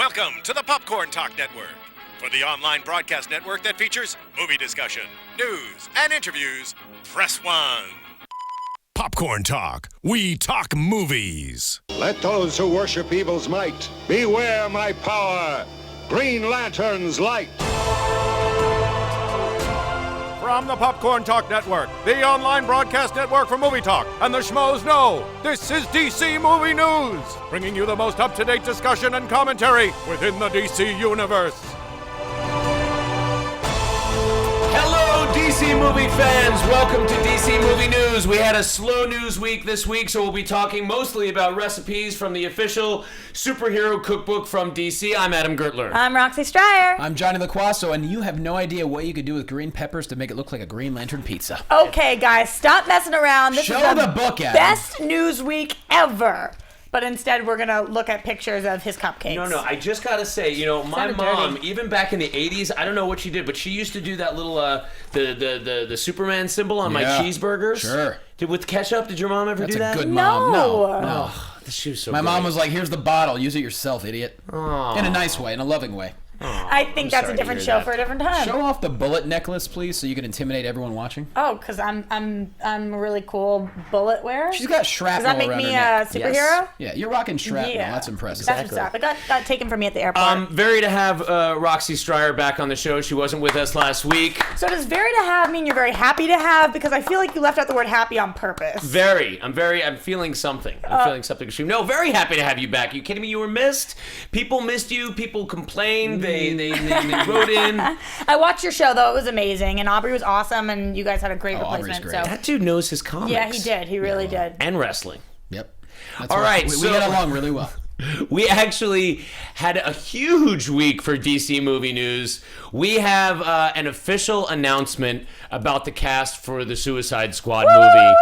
Welcome to the Popcorn Talk Network, for the online broadcast network that features movie discussion, news, and interviews. Press 1. Popcorn Talk. We talk movies. Let those who worship evil's might beware my power. Green Lantern's light. From the Popcorn Talk Network, the online broadcast network for movie talk, and the schmoes know, this is DC Movie News, bringing you the most up-to-date discussion and commentary within the DC Universe. Hello, DC movie fans. Welcome to DC Movie News. We had a slow news week this week, so we'll be talking mostly about recipes from the official superhero cookbook from DC. I'm Adam Gertler. I'm Roxy Stryer. I'm Johnny LaQuaso, and you have no idea what you could do with green peppers to make it look like a Green Lantern pizza. Okay, guys, stop messing around. This Show is the book, Adam. best news week ever. But instead, we're going to look at pictures of his cupcakes. No, I just got to say, my mom, dirty. even back in the 80s, I don't know what she did, but she used to do that little, the Superman symbol on my cheeseburgers. Sure. With ketchup, did your mom ever do that? That's a good mom. No. She was so My great. mom was like, here's the bottle. Use it yourself, idiot. Aww. In a nice way, in a loving way. I think that's a different show for a different time. Show off the bullet necklace, please, so you can intimidate everyone watching. Oh, because I'm a really cool bullet wearer? She's got shrapnel Does that make around me her neck. a superhero? Yes. Yeah, you're rocking shrapnel. Yeah. That's impressive. That's what's up. It got taken from me at the airport. Very to have Roxy Stryer back on the show. She wasn't with us last week. So does very to have mean you're very happy to have? Because I feel like you left out the word happy on purpose. I'm feeling something. I'm feeling something extreme. No, very happy to have you back. Are you kidding me? You were missed. People missed you. People complained. They wrote in. I watched your show, though. It was amazing. And Aubrey was awesome. And you guys had a great Aubrey's replacement. great. So. That dude knows his comics. Yeah, he did. He really did. And wrestling. Yep. All right, We so- get along really well. We actually had a huge week for DC Movie News. We have an official announcement about the cast for the Suicide Squad movie.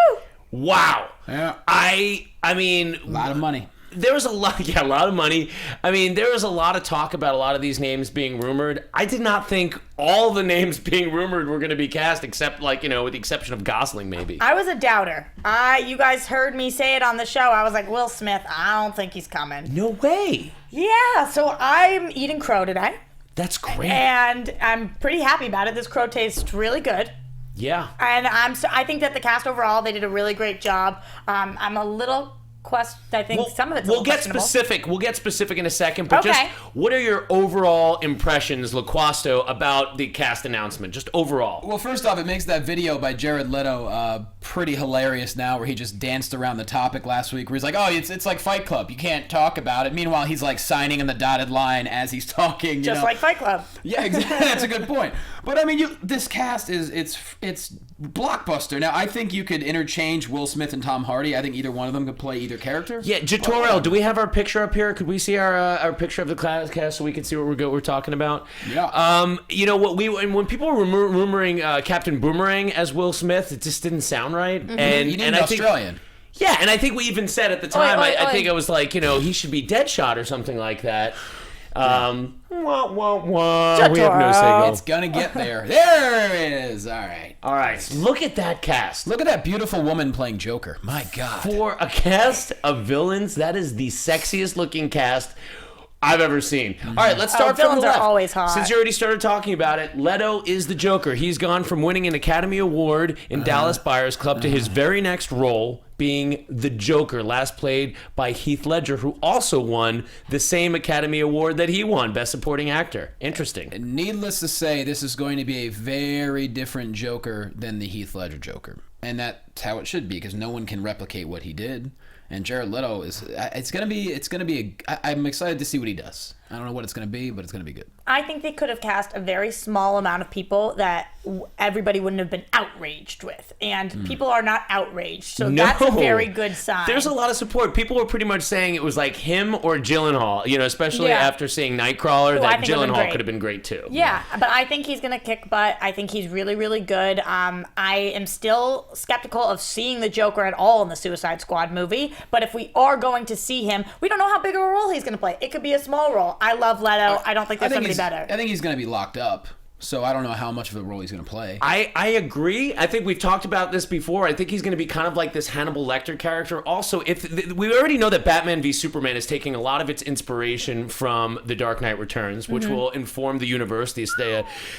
Wow. Yeah. I mean... A lot of money. There was a lot of money. I mean, there was a lot of talk about a lot of these names being rumored. I did not think all the names being rumored were going to be cast, except with the exception of Gosling, maybe. I was a doubter. You guys heard me say it on the show. I was like, Will Smith, I don't think he's coming. No way. Yeah, so I'm eating crow today. That's great. And I'm pretty happy about it. This crow tastes really good. Yeah. And I think that the cast overall, they did a really great job. I'm a little... I think some of it's we'll get questionable. specific. We'll get specific in a second. But Okay. just what are your overall impressions, LaQuasto, about the cast announcement? Just overall. Well, first off, it makes that video by Jared Leto pretty hilarious now, where he just danced around the topic last week, where he's like, "Oh, it's like Fight Club. You can't talk about it." Meanwhile, he's like signing in the dotted line as he's talking. Just like Fight Club. Yeah, exactly. That's a good point. But I mean, this cast it's blockbuster. Now, I think you could interchange Will Smith and Tom Hardy. I think either one of them could play either character. Yeah, Jatorel, do we have our picture up here? Could we see our picture of the cast so we can see what we're talking about? Yeah. When people were rumoring Captain Boomerang as Will Smith, it just didn't sound right. Mm-hmm. And You need and an I think, and I think we even said at the time, I think I was like, he should be Deadshot or something like that. We have no signal. It's gonna get there. There it is. All right. All right, look at that cast. Look at that beautiful woman playing Joker. My God. For a cast of villains, that is the sexiest looking cast I've ever seen. All right, let's start from the villains left. are always hot. Since you already started talking about it, Leto is the Joker. He's gone from winning an Academy Award in Dallas Buyers Club to his very next role being the Joker, last played by Heath Ledger, who also won the same Academy Award that he won, Best Supporting Actor. Interesting. Needless to say, this is going to be a very different Joker than the Heath Ledger Joker. And that's how it should be, because no one can replicate what he did. And Jared Leto I'm excited to see what he does. I don't know what it's going to be, but it's going to be good. I think they could have cast a very small amount of people that everybody wouldn't have been outraged with. And people are not outraged. So that's a very good sign. There's a lot of support. People were pretty much saying it was like him or Gyllenhaal, especially after seeing Nightcrawler, that Gyllenhaal could have been great too. Yeah, but I think he's going to kick butt. I think he's really, really good. I am still skeptical of seeing the Joker at all in the Suicide Squad movie. But if we are going to see him, we don't know how big of a role he's going to play. It could be a small role. I love Leto. I don't think there's somebody better. I think he's going to be locked up. So I don't know how much of a role he's going to play. I agree. I think we've talked about this before. I think he's going to be kind of like this Hannibal Lecter character. Also, we already know that Batman v Superman is taking a lot of its inspiration from The Dark Knight Returns, which will inform the universe, the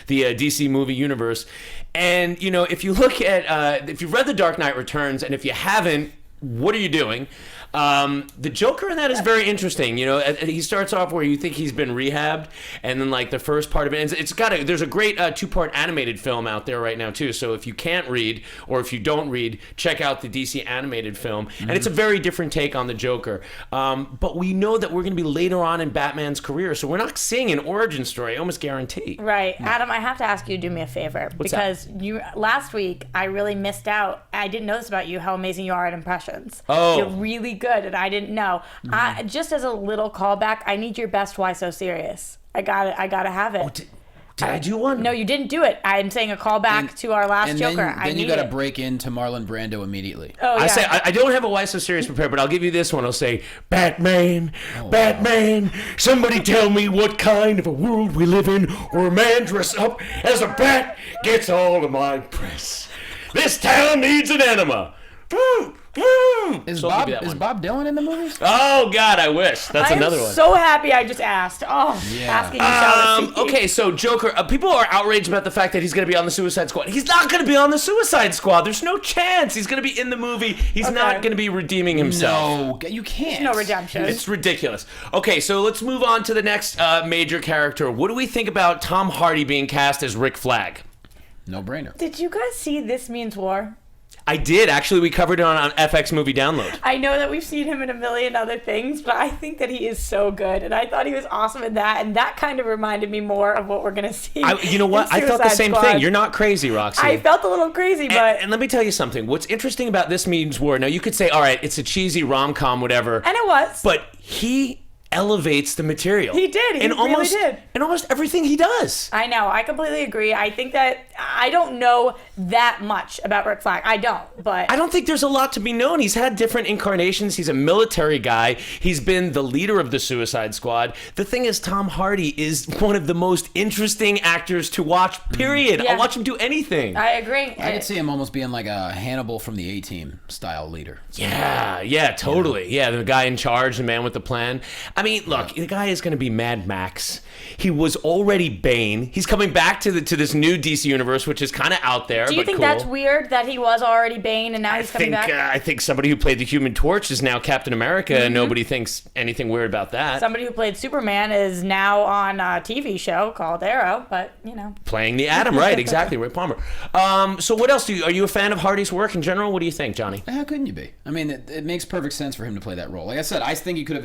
DC movie universe. And, you know, if you look at, if you've read The Dark Knight Returns, and if you haven't, what are you doing? The Joker in that is very interesting. You know, he starts off where you think he's been rehabbed, and then like the first part of it, there's a great 2-part animated film out there right now too. So if you can't read, or if you don't read, check out the DC animated film, and it's a very different take on the Joker. But we know that we're going to be later on in Batman's career, so we're not seeing an origin story. I almost guarantee. Right, Adam. I have to ask you to do me a favor because last week I really missed out. I didn't know this about you, how amazing you are at impressions. Oh, you're really good, and I didn't know. Just as a little callback, I need your best Why So Serious. I gotta have it. Oh, did I do one? No, you didn't do it. I'm saying a callback to our last Joker. Then you gotta break into Marlon Brando immediately. Oh, yeah. I say I don't have a Why So Serious prepared, but I'll give you this one. I'll say, Batman, Batman, somebody tell me what kind of a world we live in where a man dressed up as a bat gets all of my press. This town needs an enema. Woo! Is Bob Dylan in the movie? Oh God, I wish. That's another one. I'm so happy I just asked. Asking you shall receive. Okay, so Joker. People are outraged about the fact that he's going to be on the Suicide Squad. He's not going to be on the Suicide Squad. There's no chance. He's going to be in the movie. He's not going to be redeeming himself. No, you can't. There's no redemption. It's ridiculous. Okay, so let's move on to the next major character. What do we think about Tom Hardy being cast as Rick Flag? No brainer. Did you guys see This Means War? I did. Actually, we covered it on FX Movie Download. I know that we've seen him in a million other things, but I think that he is so good. And I thought he was awesome in that. And that kind of reminded me more of what we're going to see. You know what? I thought the same thing. You're not crazy, Roxy. I felt a little crazy, but... And let me tell you something. What's interesting about This Means War, now you could say, all right, it's a cheesy rom-com, whatever. And it was. But he elevates the material. He did. He really did. In almost everything he does. I know. I completely agree. I think that I don't know that much about Rick Flag. I don't, but... I don't think there's a lot to be known. He's had different incarnations. He's a military guy. He's been the leader of the Suicide Squad. The thing is, Tom Hardy is one of the most interesting actors to watch, period. Yeah. I'll watch him do anything. I agree. I could see him almost being like a Hannibal from the A-Team style leader. Yeah, totally. Yeah, the guy in charge, the man with the plan. I mean, look, the guy is going to be Mad Max. He was already Bane. He's coming back to this new DC universe, which is kind of out there. Do you think that's weird that he was already Bane and now he's coming back? I think somebody who played the Human Torch is now Captain America, and nobody thinks anything weird about that. Somebody who played Superman is now on a TV show called Arrow, but you know, playing the Atom, right? Exactly, Ray Palmer. So what else are you a fan of Hardy's work in general? What do you think, Johnny? How couldn't you be? I mean, it makes perfect sense for him to play that role. Like I said, I think you could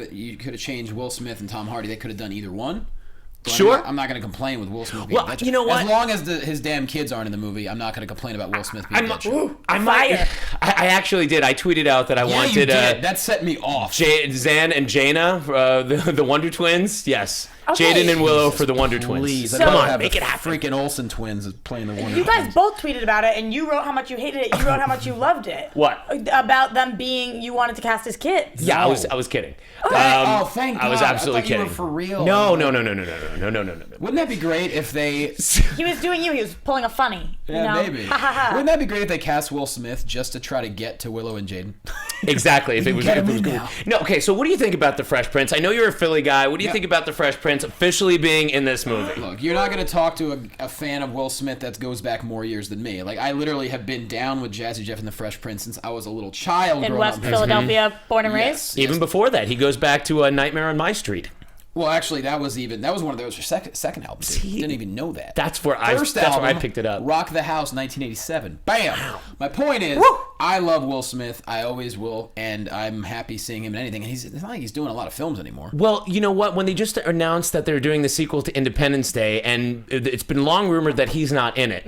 have changed Will Smith and Tom Hardy. They could have done either one. Sure. I'm not going to complain with Will Smith being Well, you know what? As long as his damn kids aren't in the movie, I'm not going to complain about Will Smith being Deadshot. I actually did. I tweeted out that I wanted... You did. That set me off. Zan and Jaina, the Wonder Twins. Yes. Okay. Jaden and Willow for the Wonder Twins. Please, come on, make it happen. Freaking Olsen twins playing the Wonder Twins. You guys both tweeted about it, and you wrote how much you hated it. You wrote how much you loved it. What? About them being, you wanted to cast as kids. Yeah, I was kidding. Thank God. I was absolutely kidding. You were for real. No. Wouldn't that be great if they... He was doing you. He was pulling a funny. Yeah, you know? maybe. Wouldn't that be great if they cast Will Smith just to try to get to Willow and Jaden? Exactly. If it was good. No, okay, so what do you think about The Fresh Prince? I know you're a Philly guy. What do you think about The Fresh Prince officially being in this movie? Look, you're not going to talk to a fan of Will Smith that goes back more years than me. Like, I literally have been down with Jazzy Jeff and The Fresh Prince since I was a little child. In West Philadelphia, born and raised? Even before that, he goes back to A Nightmare on My Street. Well, actually, that was one of those second album. Didn't even know that. That's where I picked it up. Rock the House, 1987. Bam! Wow. My point is, I love Will Smith. I always will, and I'm happy seeing him in anything. And it's not like he's doing a lot of films anymore. Well, you know what? When they just announced that they're doing the sequel to Independence Day, and it's been long rumored that he's not in it.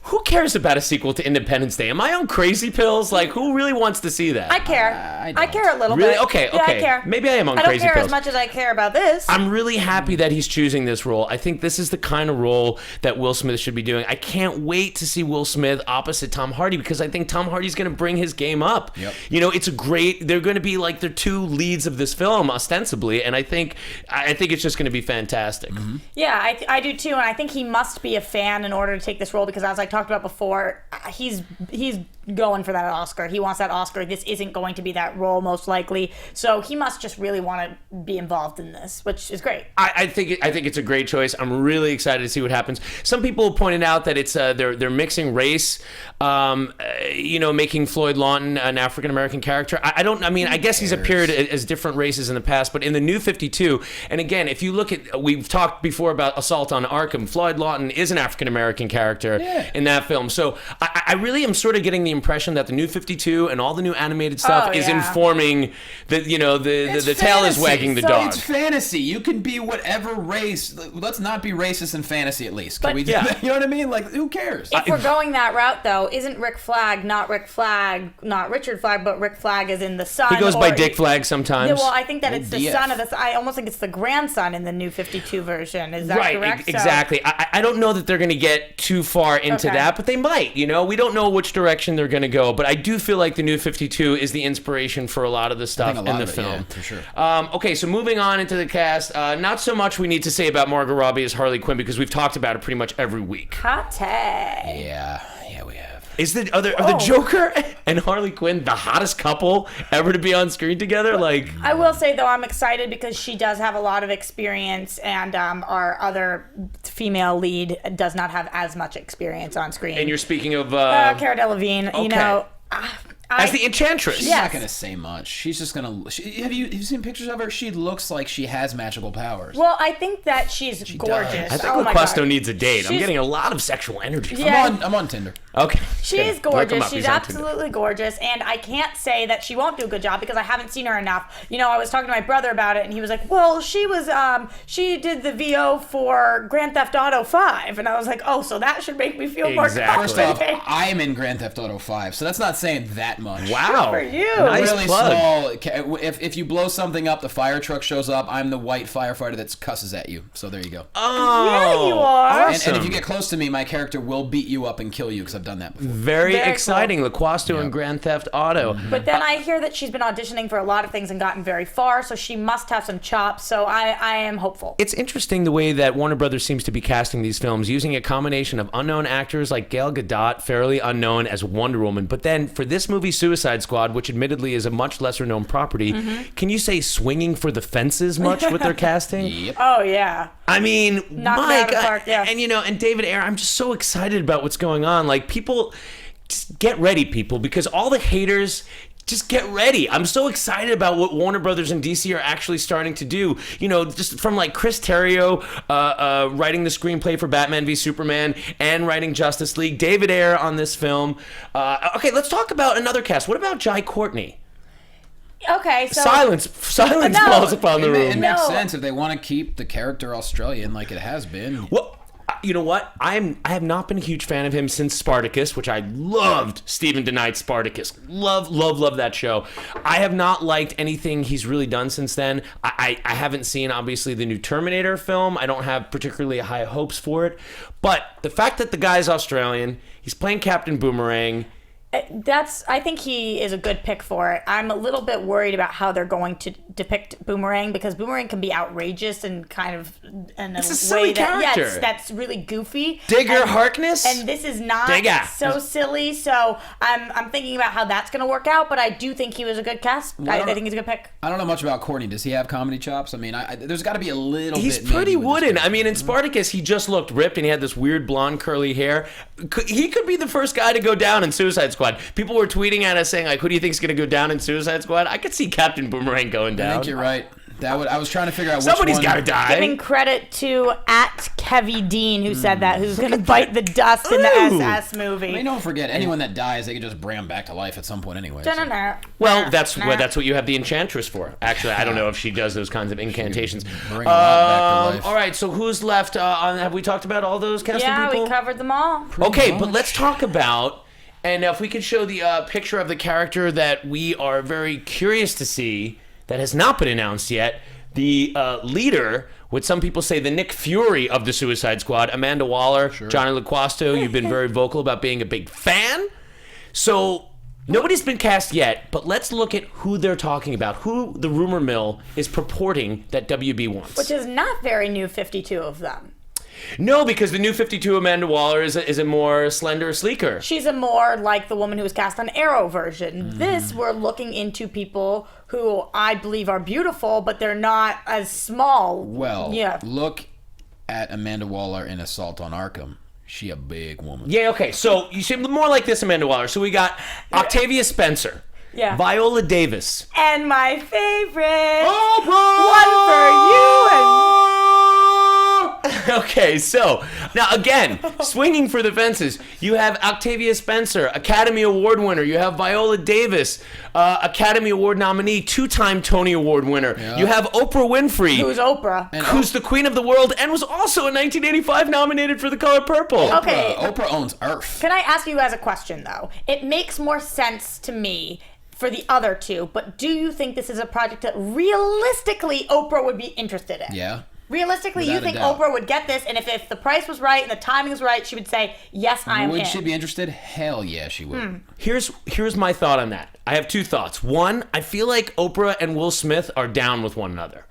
who cares about a sequel to Independence Day? Am I on crazy pills? Like, who really wants to see that? I care. I care a little Really? bit. Okay, Yeah, okay. I care. Maybe I am on I don't crazy care pills. as much as I care about this. I'm really happy that he's choosing this role. I think this is the kind of role that Will Smith should be doing. I can't wait to see Will Smith opposite Tom Hardy because I think Tom Hardy's going to bring his game up. Yep. You know, it's a great. They're going to be like the two leads of this film ostensibly, and I think it's just going to be fantastic. Mm-hmm. Yeah, I do too, and I think he must be a fan in order to take this role because, as I talked about before, he's going for that Oscar. He wants that Oscar. This isn't going to be that role, most likely. So he must just really want to be involved in this, which is great. I think it's a great choice. I'm really excited to see what happens. Some people pointed out that it's they're mixing race, making Floyd Lawton an African American character. I guess he's appeared as different races in the past, but in the New 52, and again, if you look at, we've talked before about Assault on Arkham. Floyd Lawton is an African American character in that film. So I really am sort of getting the impression that the New 52 and all the new animated stuff is informing the tail is wagging the dog. It's fantasy. You can be whatever race. Let's not be racist in fantasy, at least. Can we do yeah. that? You know what I mean? Like, who cares? If we're going that route, though, isn't Rick Flag not Richard Flag, but Rick Flag is in the son? He goes by Dick Flag sometimes. Yeah, well, I think that it's the DF. son of the. I almost think it's the grandson in the New 52 version. Is that right, correct? Exactly. I don't know that they're going to get too far into that, but they might. You know, we don't know which direction they're going to go, but I do feel like the New 52 is the inspiration for a lot of the stuff in the film. Yeah, for sure. Okay, so moving on into the cast, not so much we need to say about Margot Robbie as Harley Quinn because we've talked about it pretty much every week. Hot take. Yeah, we have. Is the Joker and Harley Quinn the hottest couple ever to be on screen together? Like, I will say though, I'm excited because she does have a lot of experience, and our other female lead does not have as much experience on screen. and you're speaking of Cara Delevingne. okay. You know, as the Enchantress. She's Yes. not going to say much. She's just going to... Have you seen pictures of her? She looks like she has magical powers. well, I think that she's gorgeous. I think Oh my Laquesto God. needs a date. I'm She's- getting a lot of sexual energy. From Yeah. I'm on Tinder. Okay. She Okay. is Look him gorgeous. up. She's He's on Tinder. absolutely gorgeous, and I can't say that she won't do a good job because I haven't seen her enough. You know, I was talking to my brother about it, and he was like, "Well, she did the VO for Grand Theft Auto 5," and I was like, "Oh, so that should make me feel more Exactly. First off, confident." I am in Grand Theft Auto 5, so that's not saying that much. Wow. for you. Nice Really plug. small. If you blow something up, the fire truck shows up. I'm the white firefighter that cusses at you. So there you go. Oh, Yeah, you are. And if you get close to me, my character will beat you up and kill you because I've done that before. Very Very exciting. Laquesto and Grand Theft Auto. But then I hear that she's been auditioning for a lot of things and gotten very far, so she must have some chops. So I am hopeful. It's interesting the way that Warner Brothers seems to be casting these films, using a combination of unknown actors like Gal Gadot, fairly unknown as Wonder Woman. But then for this movie, Suicide Squad, which admittedly is a much lesser known property, can you say swinging for the fences much with their casting? Yep. Oh yeah. I mean, Knocked it my out of the God. park, yeah. And David Ayer, I'm just so excited about what's going on. Like, people, just get ready, people, because all the haters, just get ready. I'm so excited about what Warner Brothers and DC are actually starting to do. You know, just from like Chris Terrio writing the screenplay for Batman v Superman and writing Justice League, David Ayer on this film. Okay, let's talk about another cast. What about Jai Courtney? Okay, so Silence No. falls upon the It room. makes No. sense if they want to keep the character Australian like it has been. Well, you know what? I have not been a huge fan of him since Spartacus, which I loved. Stephen DeKnight's Spartacus. Love that show. I have not liked anything he's really done since then. I haven't seen, obviously, the new Terminator film. I don't have particularly high hopes for it. But the fact that the guy's Australian, he's playing Captain Boomerang. I think he is a good pick for it. I'm a little bit worried about how they're going to depict Boomerang because Boomerang can be outrageous and kind of in It's a way silly that character. that's really goofy. Digger and, Harkness? and this is not Digger. so silly. So I'm thinking about how that's going to work out. But I do think he was a good cast. I think he's a good pick. I don't know much about Courtney. Does he have comedy chops? I mean, there's got to be a little He's bit. maybe pretty with this wooden. guy. I mean, in Spartacus, he just looked ripped and he had this weird blonde curly hair. He could be the first guy to go down in Suicide Squad. People were tweeting at us saying, like, who do you think is going to go down in Suicide Squad? I could see Captain Boomerang going down. I think you're right. I was trying to figure out Somebody's which one. got to die. Giving credit to @Kevy Dean, who said that, who's going to bite the dust in the SS movie. I mean, don't forget, anyone that dies, they can just bring them back to life at some point anyway. Well, that's what you have the Enchantress for. Actually, I don't know if she does those kinds of incantations. Bring a lot back to life. All right, so who's left? Have we talked about all those casting people? Yeah, we covered them all. Okay, but let's talk about, and if we could show the picture of the character that we are very curious to see, that has not been announced yet, the leader, what some people say the Nick Fury of the Suicide Squad, Amanda Waller, Johnny LaQuasto, you've been very vocal about being a big fan. So nobody's been cast yet, but let's look at who they're talking about, who the rumor mill is purporting that WB wants. Which is not very new 52 of them. No, because the new 52 Amanda Waller is a more slender, sleeker. She's a more like the woman who was cast on Arrow version. This, we're looking into people who I believe are beautiful, but they're not as small. Well, yeah. Look at Amanda Waller in Assault on Arkham. She a big woman. Yeah, okay. So you seem more like this Amanda Waller. So we got Octavia Spencer. Yeah. Viola Davis. And my favorite, Oprah! one for you and Okay, so now again, swinging for the fences, you have Octavia Spencer, Academy Award winner. You have Viola Davis, Academy Award nominee, 2-time Tony Award winner. Yeah. You have Oprah Winfrey, who's Oprah. who's the queen of the world and was also in 1985 nominated for The Color Purple. Okay. Oprah owns Earth. Can I ask you guys a question, though? It makes more sense to me for the other two, but do you think this is a project that realistically Oprah would be interested in? Yeah. Realistically, Without you a think doubt. Oprah would get this, and if the price was right and the timing was right, she would say, yes, I am Would in. she be interested? Hell yeah, she would. Here's my thought on that. I have two thoughts. One, I feel like Oprah and Will Smith are down with one another.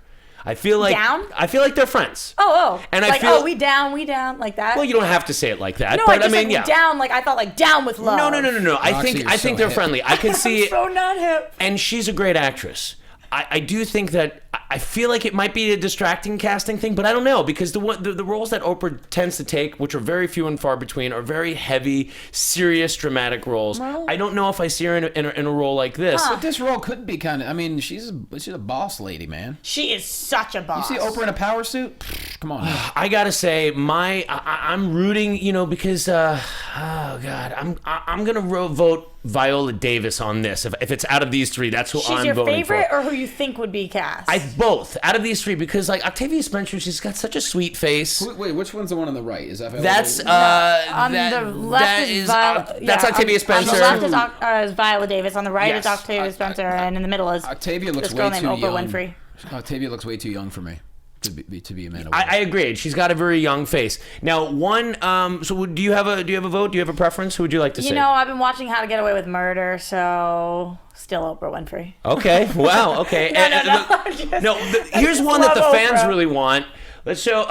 I feel like Down? I feel like they're friends. Oh. And I like, feel- we down, like that? Well, you don't have to say it like that, no, but I just mean, said yeah. down, like I thought like down with love. No. I Roxy, think you're I so think they're hip. friendly. I can see I'm it, so not hip. and she's a great actress. I do think that I feel like it might be a distracting casting thing, but I don't know because the roles that Oprah tends to take, which are very few and far between, are very heavy, serious, dramatic roles. Well- I don't know if I see her in a role like this. But this role could be kind of. I mean, she's a boss lady, man. She is such a boss. You see Oprah in a power suit? Pfft, come on. Now. I gotta say, I'm rooting, because oh god, I'm gonna vote Viola Davis on this. If it's out of these three, that's who She's I'm your voting favorite for. or who you think would be cast? Both out of these three because like Octavia Spencer, she's got such a sweet face. Wait, which one's the one on the right? Is that Viola That's Davis? on the left is that's Octavia Spencer. On the left is Viola Davis. On the right Yes. is Octavia Spencer, and in the middle is Octavia looks this girl way named too Oprah young. Winfrey. Octavia looks way too young for me to be Amanda Waller. I agreed. She's got a very young face. Now, so do you have a vote? Do you have a preference? Who would you like to see? You know, I've been watching How to Get Away with Murder, so still Oprah Winfrey. Okay. Wow. Okay. Here's one that the love fans Oprah. really want. Let's show.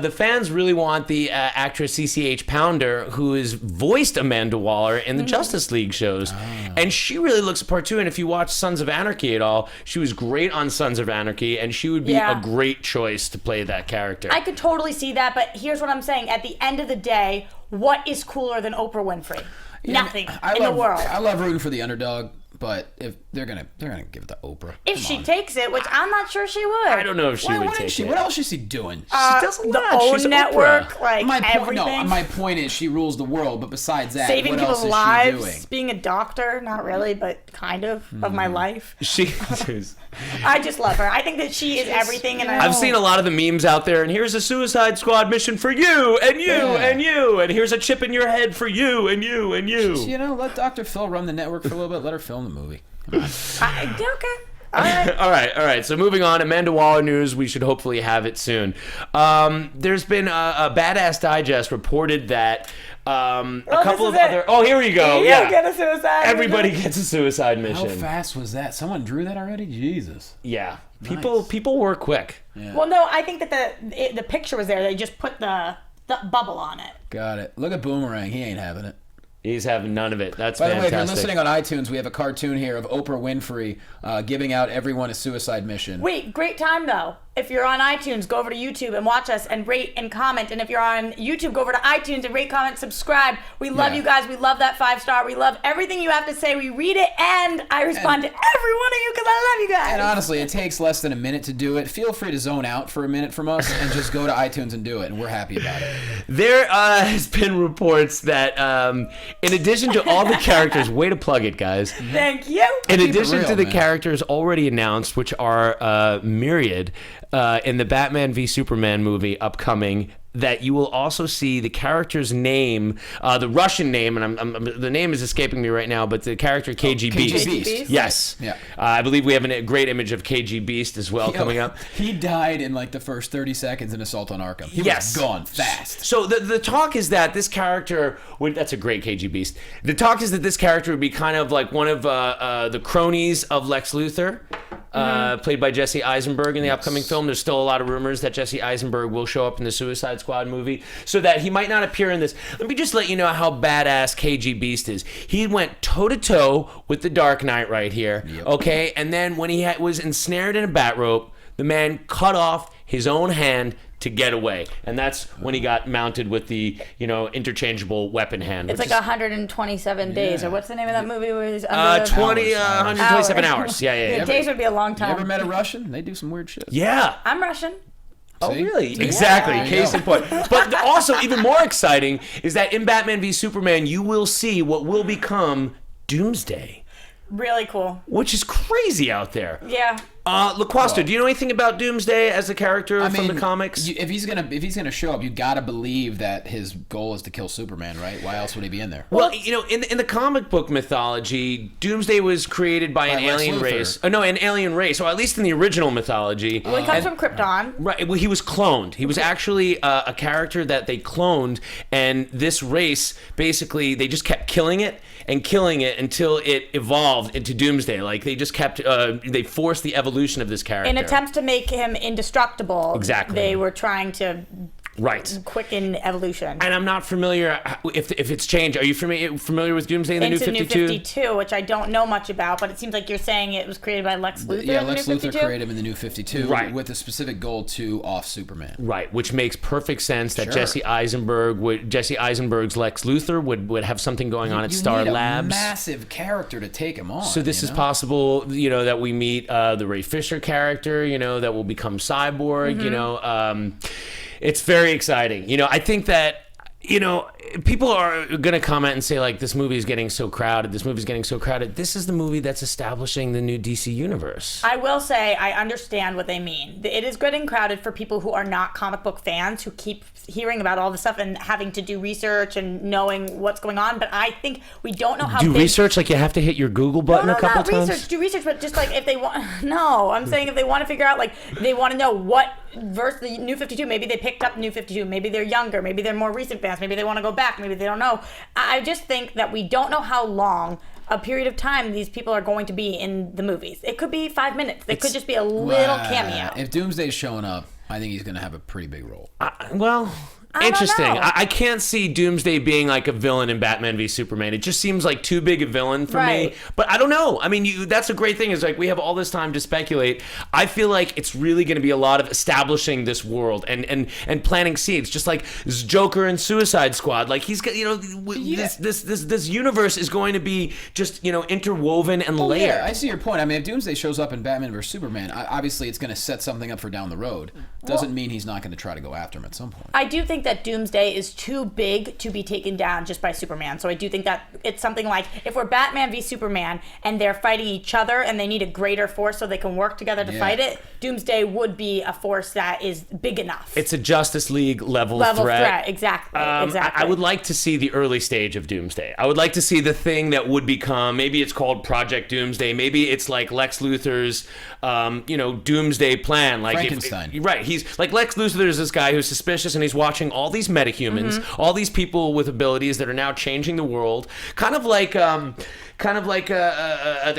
The fans really want the actress CCH Pounder, who has voiced Amanda Waller in the Justice League shows, and she really looks the part too. And if you watch Sons of Anarchy at all, she was great on Sons of Anarchy, and she would be Yeah. a great choice to play that character. I could totally see that, but here's what I'm saying. At the end of the day, what is cooler than Oprah Winfrey? Nothing in the world. I love rooting for the underdog, but if they're gonna give it to Oprah. If Come she on. takes it, which I'm not sure she would. I don't know if she Why would wouldn't take she? it. What else is she doing? She does a the lot. OWN She's Oprah. network, like everything. My point is she rules the world, but besides that, Saving what people's else is lives, she doing? being a doctor, not really, but kind of my life. She. I just love her. I think that she is everything, and I've seen a lot of the memes out there, and here's a Suicide Squad mission for you, and you, and you, and here's a chip in your head for you, and you, and you. You know, let Dr. Phil run the network for a little bit. Let her film the movie. okay. All right. all right. So moving on, Amanda Waller news. We should hopefully have it soon. There's been a Badass Digest reported that a couple of this is other. it. Oh, here we go. You Yeah. get a suicide. Everybody gets a suicide How mission. fast was that? Someone drew that already? Jesus. Yeah. Nice. People work quick. Yeah. Well, no, I think that the picture was there. They just put the bubble on it. Got it. Look at Boomerang. He ain't having it. He's having none of it. That's By the way, if you're fantastic. listening on iTunes, we have a cartoon here of Oprah Winfrey giving out everyone a suicide mission. Wait, great time though. if you're on iTunes, go over to YouTube and watch us and rate and comment. And if you're on YouTube, go over to iTunes and rate, comment, subscribe. We love you guys. We love that 5-star. We love everything you have to say. We read it, and I respond to every one of you because I love you guys. And honestly, it takes less than a minute to do it. Feel free to zone out for a minute from us and just go to iTunes and do it, and we're happy about it. There has been reports that in addition to all the characters, way to plug it, guys. Thank you. In Keep it addition real, to the man. characters already announced, which are myriad, in the Batman v Superman movie upcoming, that you will also see the character's name, the Russian name, and the name is escaping me right now, but the character KGBeast. KGBeast. Yes. Yeah. I believe we have a great image of KGBeast as well coming up. He died in like the first 30 seconds in Assault on Arkham. He was gone fast. So the talk is that this character that's a great KGBeast. The talk is that this character would be kind of like one of the cronies of Lex Luthor. Played by Jesse Eisenberg in the upcoming film. There's still a lot of rumors that Jesse Eisenberg will show up in the Suicide Squad movie, so that he might not appear in this. Let me just let you know how badass KGBeast is. He went toe-to-toe with the Dark Knight right here, okay? And then when he was ensnared in a bat rope, the man cut off his own hand to get away, and that's when he got mounted with the interchangeable weapon hand. It's like 127 days, or what's the name of that movie where he's under the 127 hours. Yeah. Days would be a long You time. ever met a Russian? They do some weird shit. Yeah. I'm Russian. Oh, See? really? Exactly. Yeah. Case in point. But also, even more exciting is that in Batman v Superman, you will see what will become Doomsday, Really cool. which is crazy out there. Yeah. LaQuasta, do you know anything about Doomsday as a character from the comics? If he's gonna show up, you gotta believe that his goal is to kill Superman, right? Why else would he be in there? Well, in the comic book mythology, Doomsday was created by an Lex alien Luthor. race. An alien race. So at least in the original mythology. Well, he comes from Krypton. Right. Well, he was cloned. He was actually a character that they cloned, and this race basically they just kept killing it until it evolved into Doomsday. Like they just kept they forced the evolution of this character. In attempts to make him indestructible, Exactly. they were trying to Right. quicken evolution. And I'm not familiar if it's changed. Are you familiar with Doomsday in the Into New 52? New 52, which I don't know much about, but it seems like you're saying it was created by Lex Luthor. Yeah, in the Lex New Luthor 52? created him in the New 52 Right. with a specific goal to off Superman. Right, which makes perfect sense that Sure. Jesse Eisenberg's Lex Luthor would have something going on at You Star need a Labs. massive character to take him on. So this is possible, that we meet the Ray Fisher character, that will become Cyborg, it's very exciting. I think that, people are going to comment and say, like, this movie is getting so crowded. This is the movie that's establishing the new DC universe. I will say I understand what they mean. It is good and crowded for people who are not comic book fans who keep hearing about all this stuff and having to do research and knowing what's going on. But I think we don't know how Do big... research, like you have to hit your Google button a couple times? Do research, but just like if they want... No, I'm saying if they want to figure out, like, they want to know what verse the New 52, maybe they picked up New 52, maybe they're younger, maybe they're more recent fans, maybe they want to go back, maybe they don't know. I just think that we don't know how long a period of time these people are going to be in the movies. It could be 5 minutes. It could just be a little cameo. If Doomsday's showing up, I think he's going to have a pretty big role. Interesting. know. I can't see Doomsday being like a villain in Batman v Superman. It just seems like too big a villain for me. Right. But I don't know. I mean, that's a great thing is like we have all this time to speculate. I feel like it's really going to be a lot of establishing this world and planting seeds, just like this Joker and Suicide Squad. Like he's got, this universe is going to be just, interwoven and layered. Yeah, I see your point. I mean, if Doomsday shows up in Batman vs Superman, obviously it's going to set something up for down the road. Doesn't mean he's not going to try to go after him at some point. I do think that Doomsday is too big to be taken down just by Superman. So I do think that it's something like if we're Batman v Superman and they're fighting each other and they need a greater force so they can work together to fight it, Doomsday would be a force that is big enough. It's a Justice League level threat. Exactly. I would like to see the early stage of Doomsday. I would like to see the thing that would become, maybe it's called Project Doomsday. Maybe it's like Lex Luthor's, Doomsday plan. Like Frankenstein. Right. He's like Lex Luthor is this guy who's suspicious and he's watching all these metahumans, all these people with abilities that are now changing the world. Kind of like the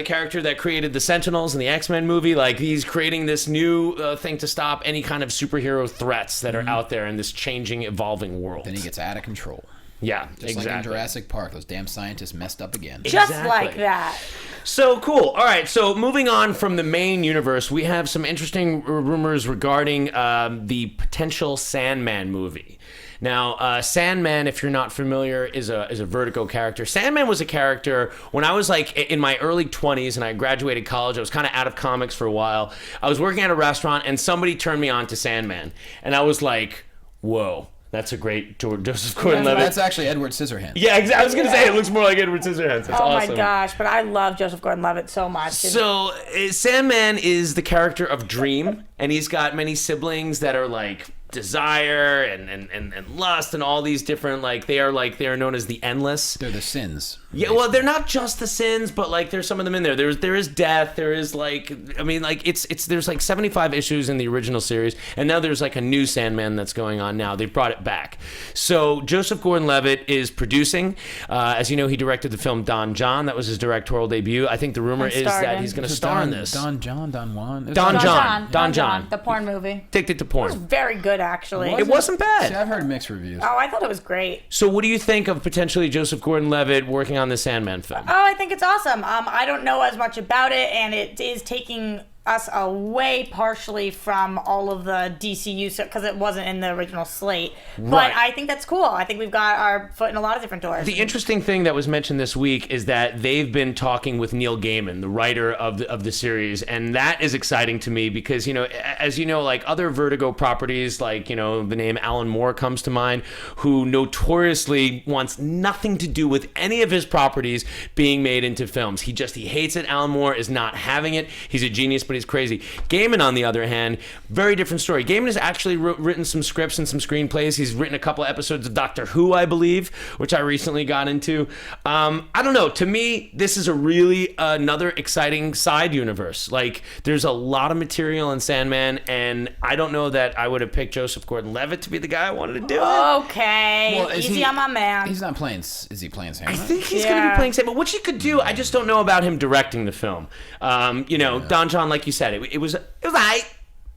character that created the Sentinels in the X-Men movie. Like he's creating this new thing to stop any kind of superhero threats that are out there in this changing, evolving world. Then he gets out of control. Yeah, Just like in Jurassic Park, those damn scientists messed up again. Just like that. So cool. All right. So moving on from the main universe, we have some interesting rumors regarding the potential Sandman movie. Now, Sandman, if you're not familiar, is a Vertigo character. Sandman was a character when I was like in my early 20s and I graduated college. I was kind of out of comics for a while. I was working at a restaurant and somebody turned me on to Sandman, and I was like, whoa. That's a great Joseph Gordon-Levitt. That's actually Edward Scissorhands. Yeah, exactly. I was going to say it looks more like Edward Scissorhands. That's awesome. My gosh, but I love Joseph Gordon-Levitt so much. So Sandman is the character of Dream, and he's got many siblings that are like desire and lust and all these different they are known as the endless. They're the sins. Yeah, well, they're not just the sins, but like there's some of them in there. There is death. There is there's like 75 issues in the original series, and now there's like a new Sandman that's going on now. They brought it back. So Joseph Gordon-Levitt is producing. As you know, he directed the film Don John. That was his directorial debut. I think the rumor is that he's going to star in this. Don John. Don John. The porn movie. Addicted to porn. It was very good, actually. It wasn't bad. See, I've heard mixed reviews. Oh, I thought it was great. So what do you think of potentially Joseph Gordon-Levitt working on the Sandman film? Oh, I think it's awesome. I don't know as much about it, and it is taking us away partially from all of the DCU because it wasn't in the original slate. But Right. I think that's cool. I think we've got our foot in a lot of different doors. The interesting thing that was mentioned this week is that they've been talking with Neil Gaiman, the writer of the series, and that is exciting to me because, as you know, like other Vertigo properties, like, the name Alan Moore comes to mind, who notoriously wants nothing to do with any of his properties being made into films. He hates it. Alan Moore is not having it. He's a genius, but he's crazy. Gaiman, on the other hand, very different story. Gaiman has actually written some scripts and some screenplays. He's written a couple episodes of Doctor Who, I believe, which I recently got into. I don't know. To me, this is a really another exciting side universe. Like, there's a lot of material in Sandman, and I don't know that I would have picked Joseph Gordon-Levitt to be the guy I wanted to do it. Okay. Well, Easy on my man. He's not playing. Is he playing Sandman? I think he's going to be playing Sandman, which he could do. I just don't know about him directing the film. Don John, like you said, it was all right.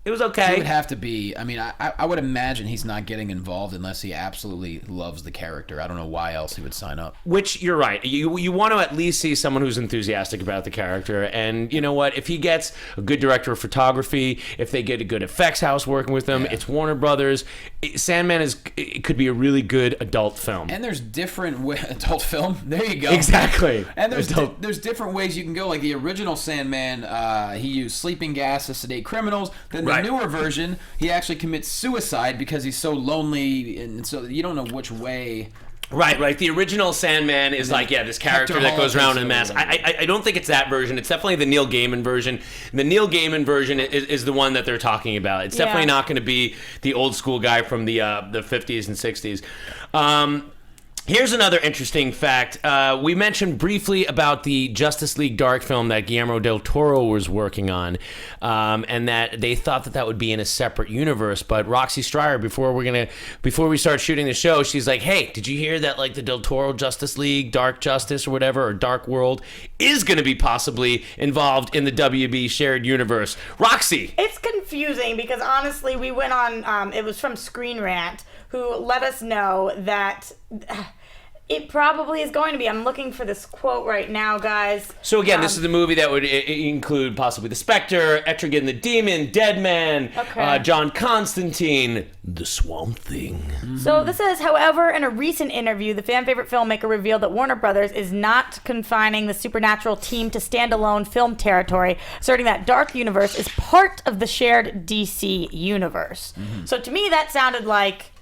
It was okay. He would have to be. I mean, I would imagine he's not getting involved unless he absolutely loves the character. I don't know why else he would sign up. Which, you're right. You want to at least see someone who's enthusiastic about the character. And you know what? If he gets a good director of photography, if they get a good effects house working with them, it's Warner Brothers. Sandman it could be a really good adult film. And there's different adult film. There you go. Exactly. And there's different ways you can go. Like the original Sandman, he used sleeping gas to sedate criminals. Then the newer version, he actually commits suicide because he's so lonely, and so you don't know which way. Right. The original Sandman is this character that goes around in a mask. I don't think it's that version. It's definitely the Neil Gaiman version. The Neil Gaiman version is the one that they're talking about. It's definitely not going to be the old school guy from the 50s and 60s. Here's another interesting fact. We mentioned briefly about the Justice League Dark film that Guillermo del Toro was working on, and that they thought that would be in a separate universe. But Roxy Stryer, before we start shooting the show, she's like, "Hey, did you hear that like the del Toro Justice League, Dark Justice or whatever, or Dark World is going to be possibly involved in the WB shared universe?" Roxy, it's confusing because honestly, we went on. It was from Screen Rant, who let us know that it probably is going to be. I'm looking for this quote right now, guys. So again, this is the movie that would include possibly the Spectre, Etrigan the Demon, Deadman, John Constantine, the Swamp Thing. So this is, however, in a recent interview, the fan favorite filmmaker revealed that Warner Brothers is not confining the Supernatural team to standalone film territory, asserting that Dark Universe is part of the shared DC universe. So to me, that sounded like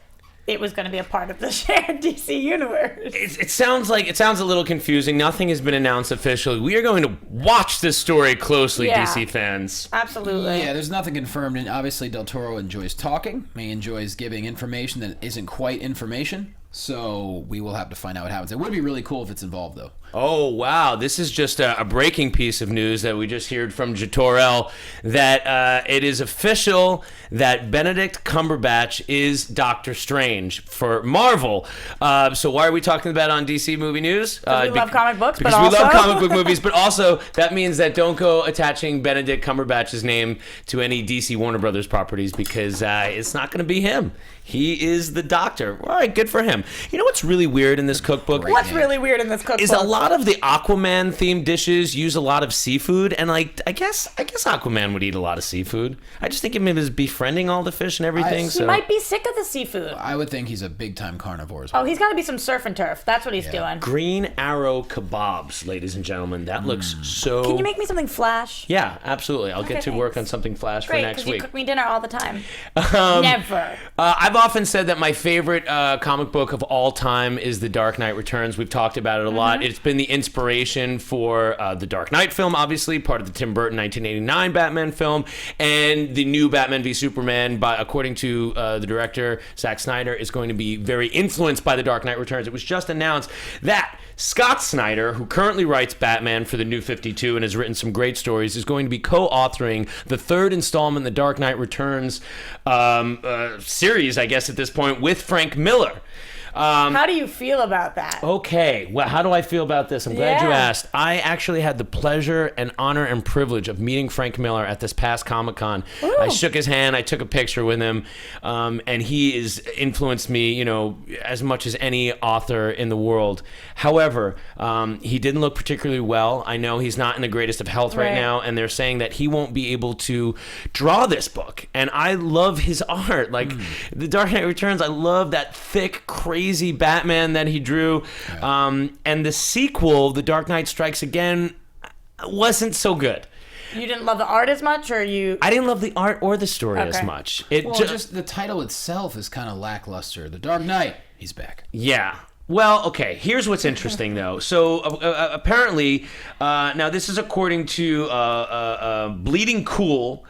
it was going to be a part of the shared DC universe. It sounds a little confusing. Nothing has been announced officially. We are going to watch this story closely, DC fans. Absolutely. Yeah, there's nothing confirmed, and obviously Del Toro enjoys talking. He enjoys giving information that isn't quite information. So we will have to find out what happens. It would be really cool if it's involved, though. Oh, wow. This is just a breaking piece of news that we just heard from Jatorel, that it is official that Benedict Cumberbatch is Doctor Strange for Marvel. So why are we talking about it on DC Movie News? We love comic books, because we love comic book movies, but also that means that don't go attaching Benedict Cumberbatch's name to any DC Warner Brothers properties because it's not going to be him. He is the Doctor. All right, good for him. Shazam. You know what's really weird in this cookbook? What's really weird in this cookbook? Is a lot of the Aquaman themed dishes use a lot of seafood, and like I guess Aquaman would eat a lot of seafood. I just think of him as befriending all the fish and everything. He might be sick of the seafood. I would think he's a big time carnivore as well. Oh, he's got to be some surf and turf. That's what he's doing. Green Arrow kebabs, ladies and gentlemen. That looks so. Can you make me something Flash? Yeah, absolutely. I'll get to work on something Flash for next week. You cook me dinner all the time. Never. I've often said that my favorite comic book of all time is The Dark Knight Returns. We've talked about it a lot. It's been the inspiration for the Dark Knight film, obviously, part of the Tim Burton 1989 Batman film, and the new Batman v Superman, according to the director, Zack Snyder, is going to be very influenced by The Dark Knight Returns. It was just announced that Scott Snyder, who currently writes Batman for the New 52 and has written some great stories, is going to be co-authoring the third installment in the Dark Knight Returns series, I guess, at this point, with Frank Miller. How do you feel about that? Okay, well, how do I feel about this? I'm glad you asked. I actually had the pleasure and honor and privilege of meeting Frank Miller at this past Comic-Con. I shook his hand, I took a picture with him, and he has influenced me, as much as any author in the world. However, he didn't look particularly well. I know he's not in the greatest of health right now, and they're saying that he won't be able to draw this book. And I love his art. Like, The Dark Knight Returns, I love that thick, crazy Batman that he drew. And the sequel, The Dark Knight Strikes Again, wasn't so good. You didn't love the art as much, or you? I didn't love the art or the story as much. Just the title itself is kind of lackluster. The Dark Knight, he's back. Yeah. Well, okay, here's what's interesting, though. So, apparently, now this is according to Bleeding Cool.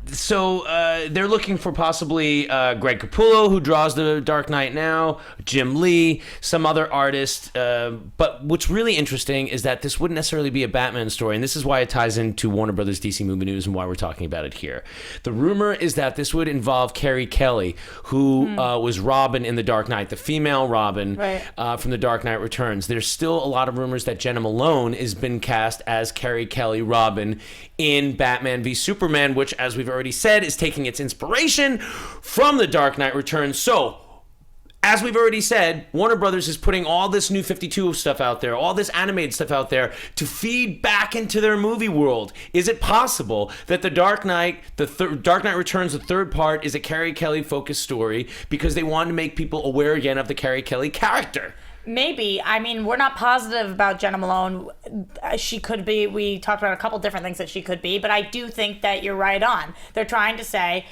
So they're looking for possibly Greg Capullo, who draws The Dark Knight now, Jim Lee, some other artist. But what's really interesting is that this wouldn't necessarily be a Batman story, and this is why it ties into Warner Brothers DC Movie News and why we're talking about it here. The rumor is that this would involve Carrie Kelly, who was Robin in The Dark Knight, the female Robin from The Dark Knight Returns. There's still a lot of rumors that Jenna Malone has been cast as Carrie Kelly Robin in Batman v Superman, which, as we've already said, is taking its inspiration from The Dark Knight Returns. So, as we've already said, Warner Brothers is putting all this New 52 stuff out there, all this animated stuff out there to feed back into their movie world. Is it possible that The Dark Knight, Dark Knight Returns, the third part, is a Carrie Kelly focused story because they want to make people aware again of the Carrie Kelly character? Maybe. I mean, we're not positive about Jenna Malone. She could be. We talked about a couple different things that she could be, but I do think that you're right on. They're trying to say,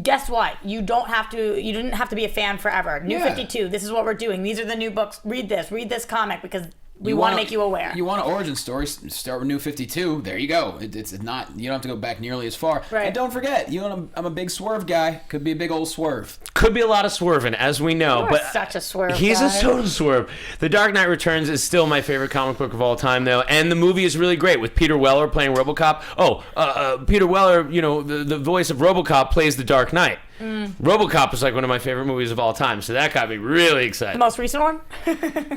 guess what? You didn't have to be a fan forever. New 52, this is what we're doing. These are the new books. Read this comic, because we want to make you aware. You want an origin story? Start with New 52. There you go. It's not. You don't have to go back nearly as far. Right. And don't forget, I'm a big swerve guy. Could be a big old swerve. Could be a lot of swerving, as we know. You're such a swerve. He's guy. a total swerve. The Dark Knight Returns is still my favorite comic book of all time, though, and the movie is really great with Peter Weller playing RoboCop. Peter Weller, the voice of RoboCop, plays the Dark Knight. RoboCop is like one of my favorite movies of all time, so that got me really excited. The most recent one?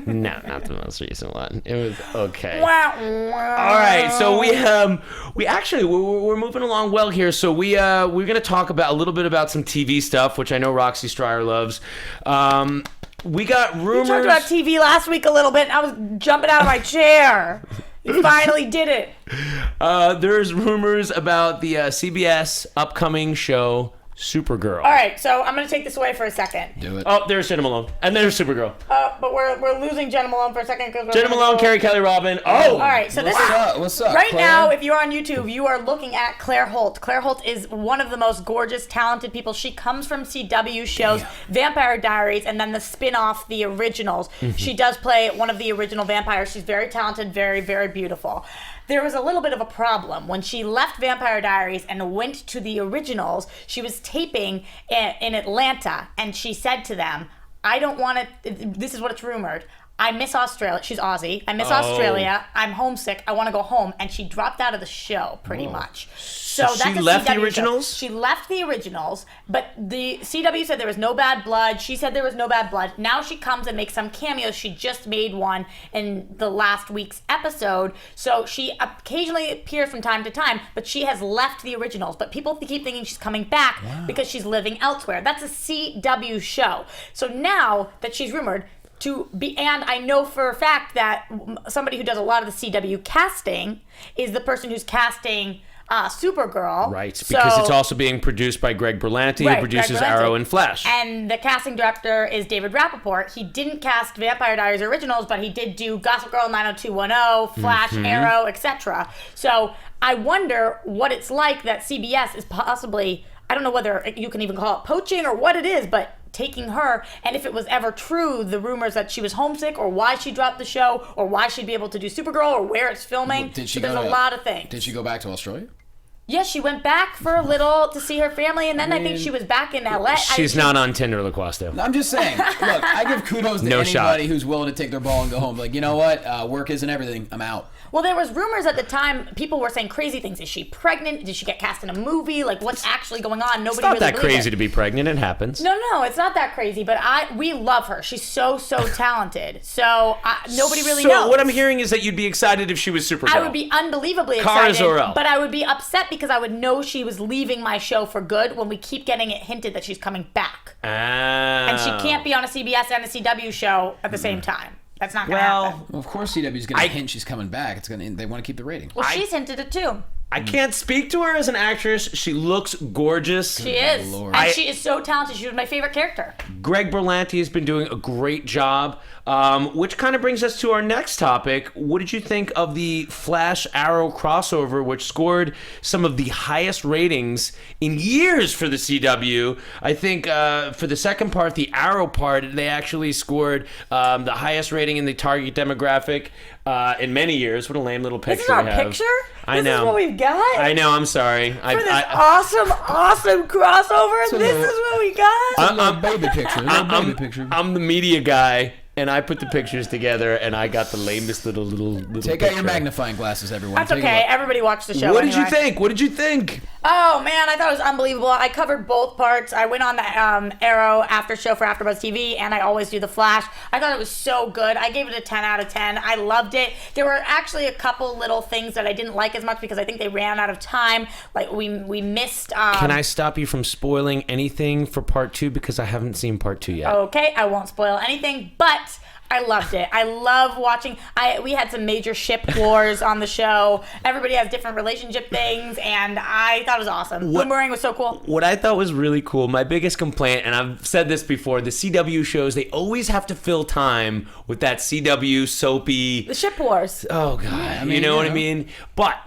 No, not the most recent one. It was okay. Wow. All right, so we're moving along well here. So we're gonna talk about a little bit about some TV stuff, which I know Roxy Stryer loves. We got rumors. We talked about TV last week a little bit, and I was jumping out of my chair. You finally did it. There's rumors about the CBS upcoming show Supergirl. All right, so I'm going to take this away for a second. Do it. Oh, there's Jenna Malone. And there's Supergirl. But we're losing Jenna Malone for a second. Jenna Malone, Carrie Kelly Robin. Oh! All right, so What's up, right Claire? now, if you're on YouTube, you are looking at Claire Holt. Claire Holt is one of the most gorgeous, talented people. She comes from CW shows, Vampire Diaries, and then the spin-off, The Originals. She does play one of the original vampires. She's very talented, very, very beautiful. There was a little bit of a problem. When she left Vampire Diaries and went to The Originals, she was taping in Atlanta, and she said to them, I don't want to, this is what it's rumored, I miss Australia. She's Aussie. I miss Australia. I'm homesick. I want to go home. And she dropped out of the show pretty much. So that's she a left the CW originals? show. She left the originals, but the CW said there was no bad blood. She said there was no bad blood. Now she comes and makes some cameos. She just made one in the last week's episode. So she occasionally appears from time to time, but she has left the originals. But people keep thinking she's coming back because she's living elsewhere. That's a CW show. So now that she's rumored to be, and I know for a fact that somebody who does a lot of the CW casting is the person who's casting Supergirl. Right, because it's also being produced by Greg Berlanti, who produces Arrow and Flash. And the casting director is David Rappaport. He didn't cast Vampire Diaries originals, but he did do Gossip Girl 90210, Flash, Arrow, etc. So I wonder what it's like that CBS is possibly, I don't know whether you can even call it poaching or what it is, but taking her, and if it was ever true, the rumors that she was homesick or why she dropped the show or why she'd be able to do Supergirl or where it's filming. There's a lot of things. Did she go back to Australia? Yes, she went back for a little to see her family, and then I think she was back in LA. She's not on Tinder, LaQuasto. I'm just saying. Look, I give kudos to anybody who's willing to take their ball and go home. Like, you know what? Work isn't everything. I'm out. Well, there was rumors at the time. People were saying crazy things. Is she pregnant? Did she get cast in a movie? Like, what's actually going on? Nobody It's not really that believed crazy it. to be pregnant. It happens. No, it's not that crazy. But we love her. She's so talented. So nobody really knows. So what I'm hearing is that you'd be excited if she was Supergirl. I would be unbelievably Cars excited, or else. but I would be upset because I would know she was leaving my show for good when we keep getting it hinted that she's coming back. And she can't be on a CBS and a CW show at the same time. That's not going to happen. Well, of course CW's going to hint she's coming back. They want to keep the rating. Well, she's hinted it too. I can't speak to her as an actress. She looks gorgeous. She is. And she is so talented. She was my favorite character. Greg Berlanti has been doing a great job, which kind of brings us to our next topic. What did you think of the Flash Arrow crossover, which scored some of the highest ratings in years for the CW? I think for the second part, the Arrow part, they actually scored the highest rating in the target demographic in many years. What a lame little picture This is our we have. picture? I know. This is what we've got? I know, I'm sorry. For this awesome crossover, this is what we got? Baby picture. I'm the media guy, and I put the pictures together, and I got the lamest little Take picture. out your magnifying glasses, everyone. That's okay. Everybody watched the show. What did you think? What did you think? Oh man, I thought it was unbelievable. I covered both parts. I went on the Arrow after show for AfterBuzz TV, and I always do the Flash. I thought it was so good. I gave it a 10 out of 10. I loved it. There were actually a couple little things that I didn't like as much because I think they ran out of time. Like we missed. Can I stop you from spoiling anything for part 2 because I haven't seen part 2 yet? Okay, I won't spoil anything, but I loved it. I love watching. We had some major ship wars on the show. Everybody has different relationship things, and I thought it was awesome. Boomerang was so cool. What I thought was really cool, my biggest complaint, and I've said this before, the CW shows, they always have to fill time with that CW soapy. The ship wars. Oh, God. You know what I mean? But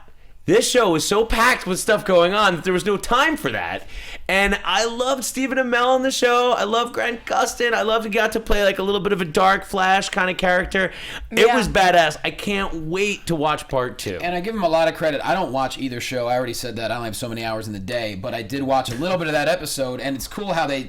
this show was so packed with stuff going on that there was no time for that. And I loved Stephen Amell on the show. I love Grant Gustin. I loved he got to play like a little bit of a dark Flash kind of character. It was badass. I can't wait to watch part 2. And I give him a lot of credit. I don't watch either show. I already said that. I only have so many hours in the day. But I did watch a little bit of that episode, and it's cool how they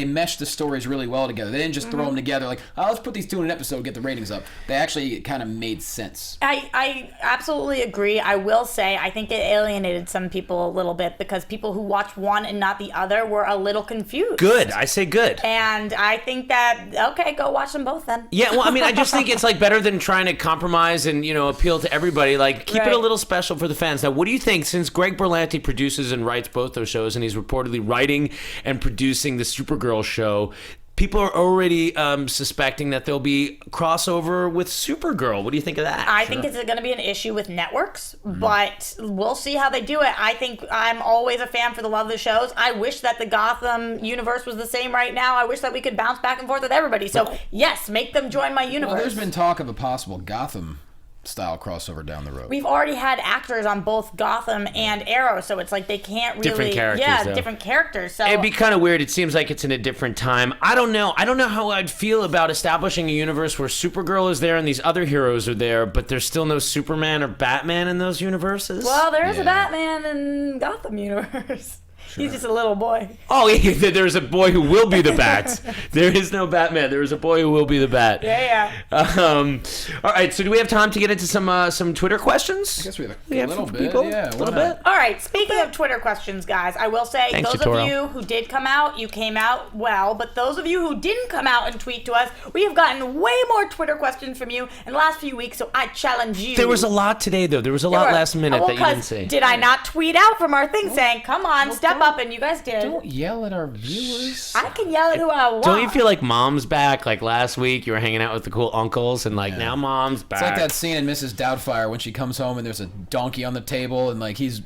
meshed the stories really well together. They didn't just throw them together like, oh, let's put these two in an episode, get the ratings up. They actually kind of made sense. I absolutely agree. I will say I think it alienated some people a little bit because people who watched one and not the other were a little confused. Good. I say good. And I think that, okay, go watch them both then. Yeah, well, I mean, I just think it's like better than trying to compromise and, appeal to everybody. Like, keep it a little special for the fans. Now, what do you think, since Greg Berlanti produces and writes both those shows, and he's reportedly writing and producing the Supergirl show, people are already suspecting that there'll be crossover with Supergirl. What do you think of that? I think it's going to be an issue with networks, but we'll see how they do it. I think I'm always a fan for the love of the shows. I wish that the Gotham universe was the same right now. I wish that we could bounce back and forth with everybody. So, yes, make them join my universe. Well, there's been talk of a possible Gotham style crossover down the road. We've already had actors on both Gotham and Arrow, so it's like they can't really different characters, different characters. So it'd be kind of weird. It seems like it's in a different time. I don't know how I'd feel about establishing a universe where Supergirl is there and these other heroes are there, but there's still no Superman or Batman in those universes. Well, there is a Batman in Gotham universe. He's just a little boy. Oh, yeah, there's a boy who will be the Bat. There is no Batman. There is a boy who will be the Bat. Yeah. All right, so do we have time to get into some Twitter questions? I guess we have a little bit. People? Yeah, a little bit. All right, speaking of Twitter questions, guys, I will say Thanks, those Totoro. of you who did come out, you came out well, but those of you who didn't come out and tweet to us, we have gotten way more Twitter questions from you in the last few weeks, so I challenge you. There was a lot today, though. There was a lot last minute that you didn't see. Did I not tweet out from our thing saying, come on, step up, and you guys did. Don't yell at our viewers. I can yell at who I want. Don't you feel like Mom's back? Like last week, you were hanging out with the cool uncles, and like now Mom's back. It's like that scene in Mrs. Doubtfire when she comes home and there's a donkey on the table and like he's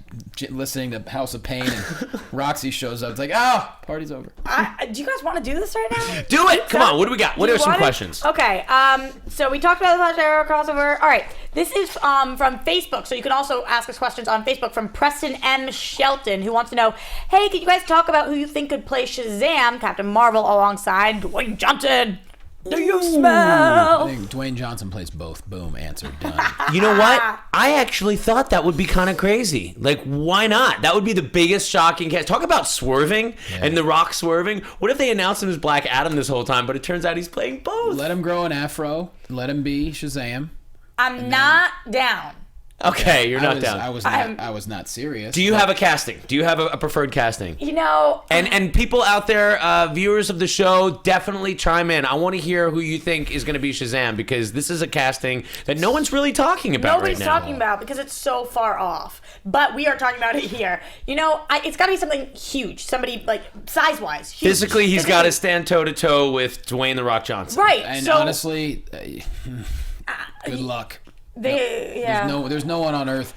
listening to House of Pain and Roxy shows up. It's like, party's over. Do you guys want to do this right now? Do it! Come on, what do we got? What are some questions? Okay, so we talked about the Flash Arrow crossover. All right, this is from Facebook, so you can also ask us questions on Facebook from Preston M. Shelton, who wants to know, hey, can you guys talk about who you think could play Shazam, Captain Marvel, alongside Dwayne Johnson? Do you smell? I think Dwayne Johnson plays both. Boom, answer, done. You know what? I actually thought that would be kind of crazy. Like, why not? That would be the biggest shocking cast. Talk about swerving and The Rock swerving. What if they announced him as Black Adam this whole time, but it turns out he's playing both? Let him grow an afro. Let him be Shazam. I'm not down. Okay, you're not down. I was not serious. Do you have a casting? Do you have a preferred casting? You know... And people out there, viewers of the show, definitely chime in. I want to hear who you think is going to be Shazam, because this is a casting that no one's really talking about Nobody's right now. talking about because it's so far off. But we are talking about it here. You know, it's got to be something huge. Somebody, like, size-wise, huge. Physically, he's got to stand toe-to-toe with Dwayne "The Rock" Johnson. Right. And so, honestly, good luck. There's no one on earth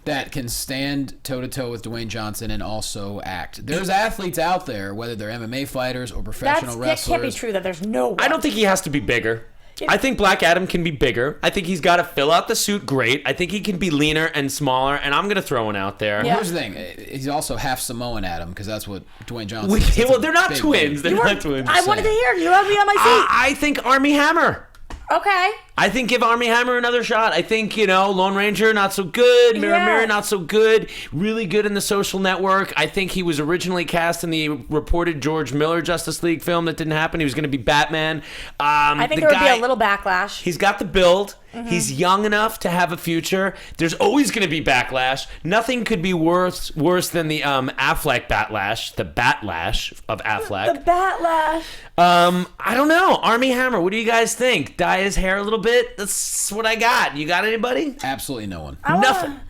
that can stand toe-to-toe with Dwayne Johnson and also act. There's athletes out there, whether they're MMA fighters or professional that wrestlers. can't be true that there's no one. I don't think he has to be bigger. I think Black Adam can be bigger. I think he's got to fill out the suit great. I think he can be leaner and smaller, and I'm going to throw one out there. Yeah. Here's the thing. He's also half Samoan Adam, because that's what Dwayne Johnson is. Well, they're not twins. They're not twins. I wanted to hear. You have me on my seat. I think Armie Hammer. Okay. I think give Armie Hammer another shot. I think, Lone Ranger, not so good. Mirror, not so good. Really good in The Social Network. I think he was originally cast in the reported George Miller Justice League film that didn't happen. He was going to be Batman. I think there would be a little backlash. He's got the build. Mm-hmm. He's young enough to have a future. There's always going to be backlash. Nothing could be worse than the Affleck Batlash, the Batlash of Affleck. The Batlash. I don't know. Armie Hammer, what do you guys think? Dye his hair a little bit? That's what I got. You got anybody? Absolutely no one. Nothing.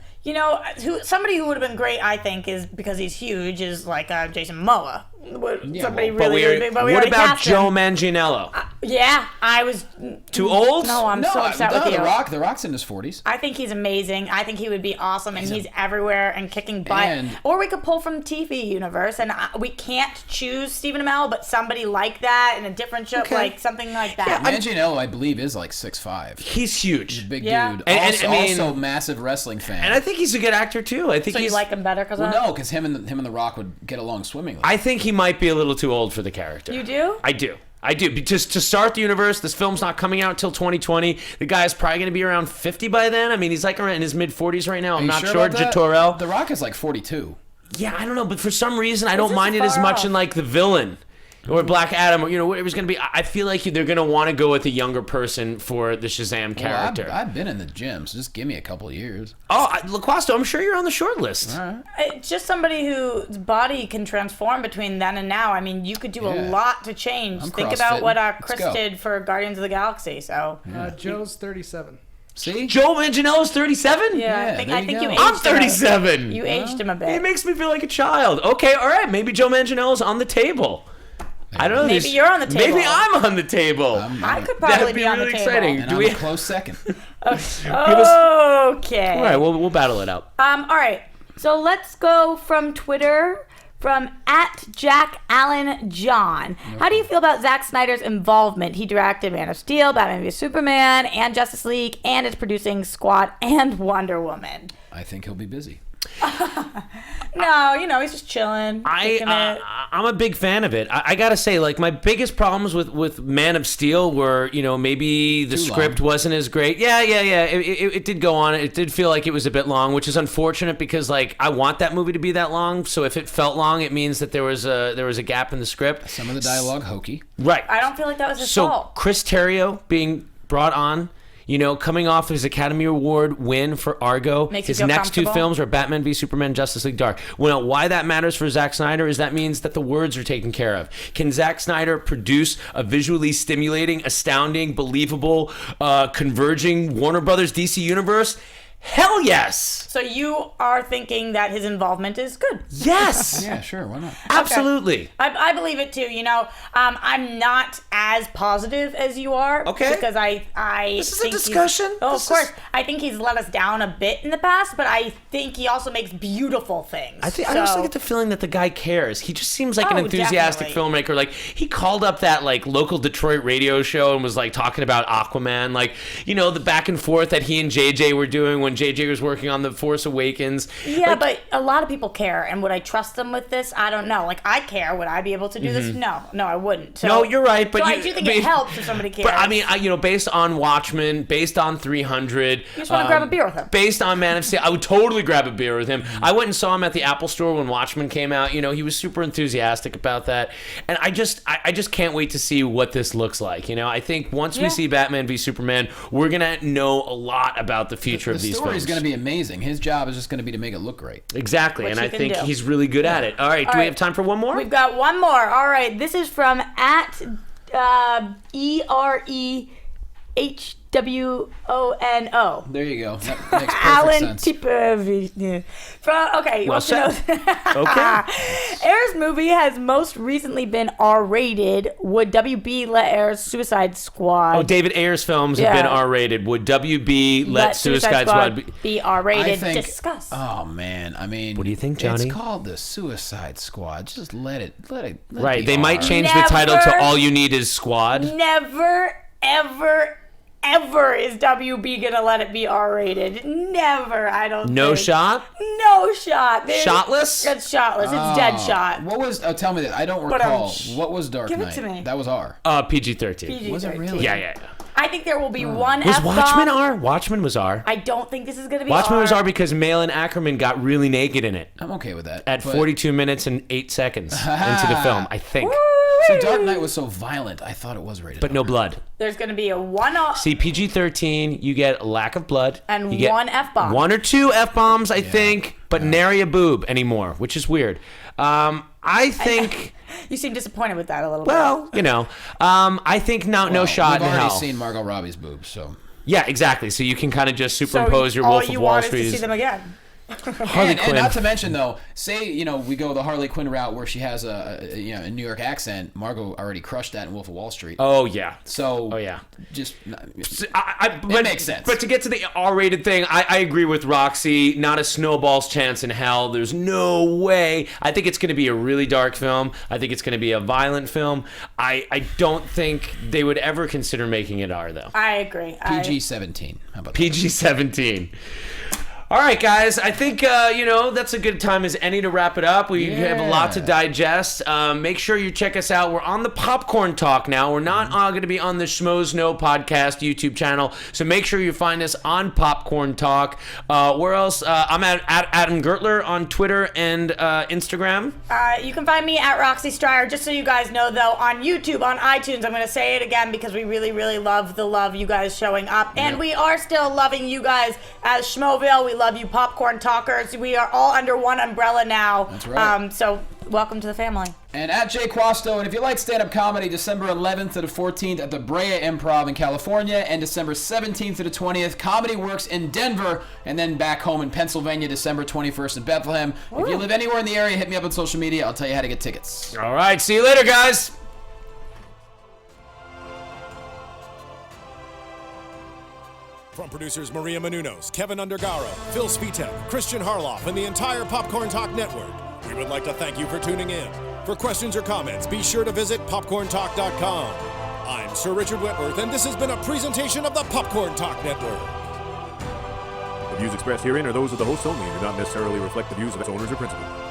Somebody who would have been great, I think, is because he's huge, is like Jason Momoa. Somebody What about Joe Manganiello? I was too old. No, I'm so upset with you. The Rock's in his 40s. I think he's amazing. I think he would be awesome, and he's everywhere and kicking butt. Or we could pull from TV universe, and we can't choose Stephen Amell, but somebody like that in a different show, like something like that. Yeah, Manganiello, I believe, is like 6'5". He's huge. He's a big Yeah. dude. And Also massive wrestling fan. And I think he's a good actor too. I think So you like him better because no, because him and The Rock would get along swimmingly. I think he might be a little too old for the character. You do? I do. Just to start the universe, this film's not coming out until 2020. The guy's probably going to be around 50 by then. I mean, he's like around in his mid-40s right now. I'm not sure. Jatorel. The Rock is like 42. Yeah, I don't know, but for some reason, I don't mind it as much in like The Villain or Black Adam, or whatever's going to be. I feel like they're going to want to go with a younger person for the Shazam character. Well, I've been in the gym, so just give me a couple of years. Oh, LaQuasto, I'm sure you're on the short list. All right. It's just somebody whose body can transform between then and now. I mean, you could do a lot to change. Think about what Chris did for Guardians of the Galaxy. So Joe's 37. See? Joe Manganiello's 37? Yeah, I think you aged I'm 37. You aged him a bit. It makes me feel like a child. Okay, all right. Maybe Joe Manganiello's on the table. I don't know. Maybe you're on the table. Maybe I'm on the table. I could probably be on the table. Exciting. And I'm a close second. Okay. All right, we'll battle it out. All right. So let's go from Twitter, from @JackAllenJohn. How do you feel about Zack Snyder's involvement? He directed Man of Steel, Batman v Superman, and Justice League, and is producing Squad and Wonder Woman. I think he'll be busy. No, he's just chilling. I'm a big fan of it. I gotta say, like, my biggest problems with Man of Steel were, maybe the script wasn't as great. Yeah. It did go on. It did feel like it was a bit long, which is unfortunate because, like, I want that movie to be that long. So if it felt long, it means that there was a gap in the script. Some of the dialogue hokey. Right. I don't feel like that was his fault. So Chris Terrio being brought on, coming off his Academy Award win for Argo. Makes his you feel next two comfortable? films are Batman v Superman, Justice League Dark. Well, why that matters for Zack Snyder is that means that the words are taken care of. Can Zack Snyder produce a visually stimulating, astounding, believable, converging Warner Brothers DC universe? Hell yes! So you are thinking that his involvement is good? Yes! Yeah, sure, why not? Absolutely. I believe it too. I'm not as positive as you are. Okay. Because I This is a think discussion. of course. I think he's let us down a bit in the past, but I think he also makes beautiful things. I also get the feeling that the guy cares. He just seems like an enthusiastic filmmaker. Like, he called up that, like, local Detroit radio show and was, like, talking about Aquaman. Like, the back and forth that he and JJ were doing when JJ was working on The Force Awakens. Yeah, but a lot of people care, and would I trust them with this? I don't know. Like, I care. Would I be able to do this? No, I wouldn't. So, No, you're right, but I do think it helps if somebody cares. But I mean, based on Watchmen, based on 300, you just want to grab a beer with him. Based on Man of Steel, I would totally grab a beer with him. I went and saw him at the Apple Store when Watchmen came out. He was super enthusiastic about that, and I just can't wait to see what this looks like. I think once we see Batman v Superman, we're gonna know a lot about the future of these films. The story is going to be amazing. His job is just going to be to make it look great. Exactly, Which and I think do. he's really good at it. All right, do we have time for one more? We've got one more. All right, this is from at EREHWONO. There you go. That makes perfect Alan sense. Tipovich. Okay. Well said. Okay. Air's movie has most recently been R-rated. Would WB let Air's Suicide Squad? Oh, David Ayer's films have been R-rated. Would WB let Suicide Squad be R-rated? I think, Discuss. Oh man, I mean, what do you think, Johnny? It's called the Suicide Squad. Just let it. Right, be they might R. change the title to All You Need Is Squad. Never, ever is WB gonna let it be R-rated. Never, I don't No think. shot? No shot. Shotless? It's shotless. It's Deadshot. What was? Oh, tell me that. I don't But, recall. What was Dark give it Knight? to me. That was R. PG-13. Was it really? Yeah. I think there will be one Was F-bomb. Watchmen R? Watchmen was R. I don't think this is gonna be Watchmen R. was R because Malin Ackerman got really naked in it I'm okay with that. at but- 42 minutes and 8 seconds into the film, I think. So Dark Knight was so violent. I thought it was rated. But no blood. There's gonna be a one-off. See, PG-13, you get a lack of blood. And you get one F-bomb. 1 or 2 F-bombs, I think, but nary a boob anymore, which is weird. I think... You seem disappointed with that a little Well, I think no shot in We've hell. already seen Margot Robbie's boobs, so. Yeah, exactly. So you can kind of just bit. superimpose your Wolf of Wall All you want Street. is to see them again. Harley And Quinn. not to mention though, say we go the Harley Quinn route where she has a New York accent. Margot already crushed that in Wolf of Wall Street. Oh yeah. So yeah. Just But, makes sense. But to get to the R-rated thing, I agree with Roxy. Not a snowball's chance in hell. There's no way. I think it's going to be a really dark film. I think it's going to be a violent film. I don't think they would ever consider making it R though. I agree. PG-17. How about that? PG-17. All right, guys. I think, that's a good time as any to wrap it up. We have a lot to digest. Make sure you check us out. We're on the Popcorn Talk now. We're not going to be on the Schmoes Know podcast YouTube channel. So make sure you find us on Popcorn Talk. Where else? I'm at Adam Gertler on Twitter and Instagram. You can find me at Roxy Stryer. Just so you guys know, though, on YouTube, on iTunes, I'm going to say it again because we really, really love the love you guys showing up. And we are still loving you guys as Schmoville. We love you Popcorn Talkers. We are all under one umbrella now. That's right. So welcome to the family. And at Jay Quasto, and if you like stand-up comedy, December 11th to the 14th at the Brea Improv in California, and December 17th to the 20th, Comedy Works in Denver, and then back home in Pennsylvania, December 21st in Bethlehem. If you live anywhere in the area, hit me up on social media. I'll tell you how to get tickets. All right. See you later, guys. From producers Maria Menounos, Kevin Undergaro, Phil Svitek, Christian Harloff, and the entire Popcorn Talk Network, we would like to thank you for tuning in. For questions or comments, be sure to visit popcorntalk.com. I'm Sir Richard Wentworth, and this has been a presentation of the Popcorn Talk Network. The views expressed herein are those of the hosts only and do not necessarily reflect the views of its owners or principals.